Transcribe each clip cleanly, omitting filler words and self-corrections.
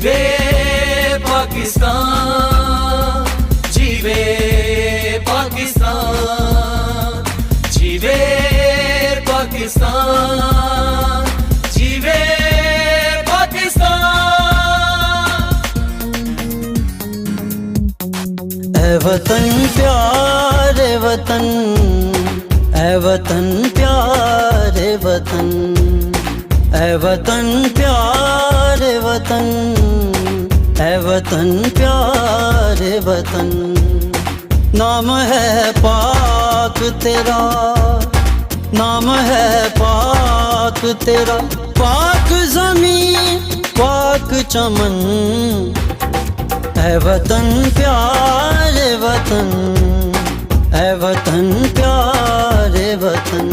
जीवे पाकिस्तान, जीवे पाकिस्तान, जीवे पाकिस्तान, जीवे पाकिस्तान। ऐ वतन प्यारे वतन, ऐ वतन प्यारे वतन, ऐ वतन प्यारे वतन, ऐ वतन प्यारे वतन। नाम है पाक तेरा, नाम है पाक तेरा, पाक ज़मीं पाक चमन। ऐ वतन प्यारे वतन, ऐ वतन प्यारे वतन।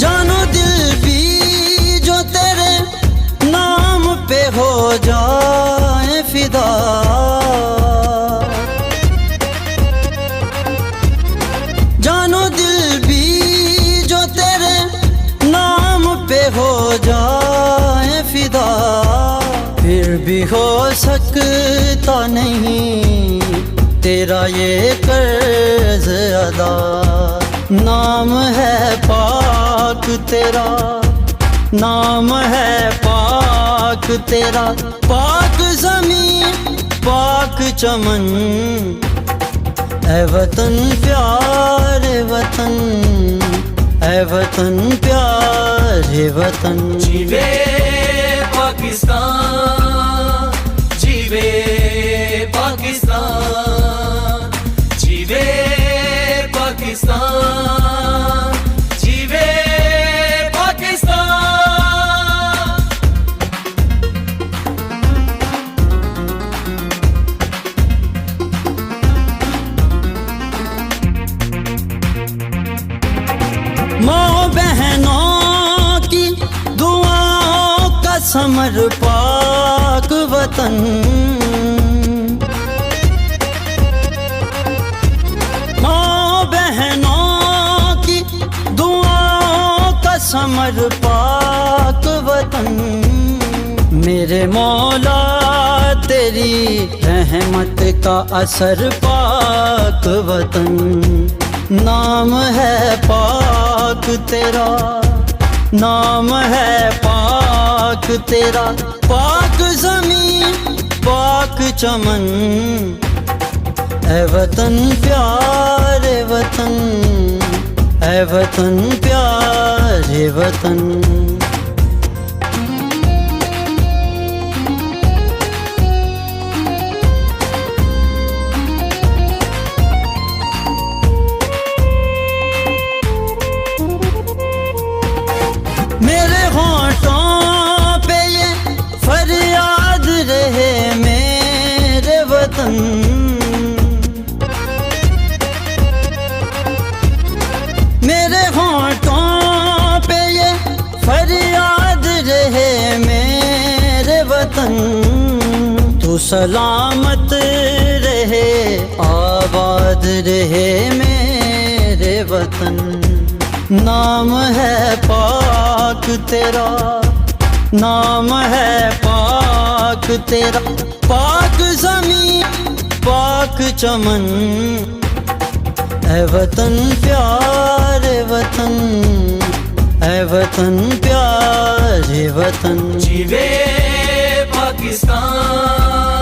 जानो दिल भी जो तेरे नाम पे हो जाए फिदा, जानो दिल भी जो तेरे नाम पे हो जाए फिदा, फिर भी हो सकता नहीं तेरा ये कर्ज अदा। नाम है पाक तेरा, नाम है पाक तेरा, पाक ज़मीं पाक चमन। ऐ वतन प्यारे वतन, ऐ वतन प्यारे वतन। जीवे पाकिस्तान, जीवे पाकिस्तान, जीवे पाकिस्तान, जीवे पाकिस्तान। माँ बहनों की दुआओं का समर पाक वतन, माँ बहनों की दुआओं का समर पाक वतन। मेरे मौला तेरी रहमत का असर पाक वतन। नाम है पाक तेरा, नाम है पाक तेरा, पाक ज़मीं पाक चमन। ऐ वतन प्यारे वतन, ऐ वतन प्यारे वतन। मेरे होंठों पे ये फरियाद रहे मेरे वतन, मेरे होंठों पे ये फरियाद रहे मेरे वतन। तू सलामत रहे आबाद रहे मेरे वतन। नाम है पाक तेरा, नाम है पाक तेरा, पाक ज़मीं पाक चमन। ऐ वतन प्यारे वतन, ऐ वतन प्यारे वतन। जीवे पाकिस्तान,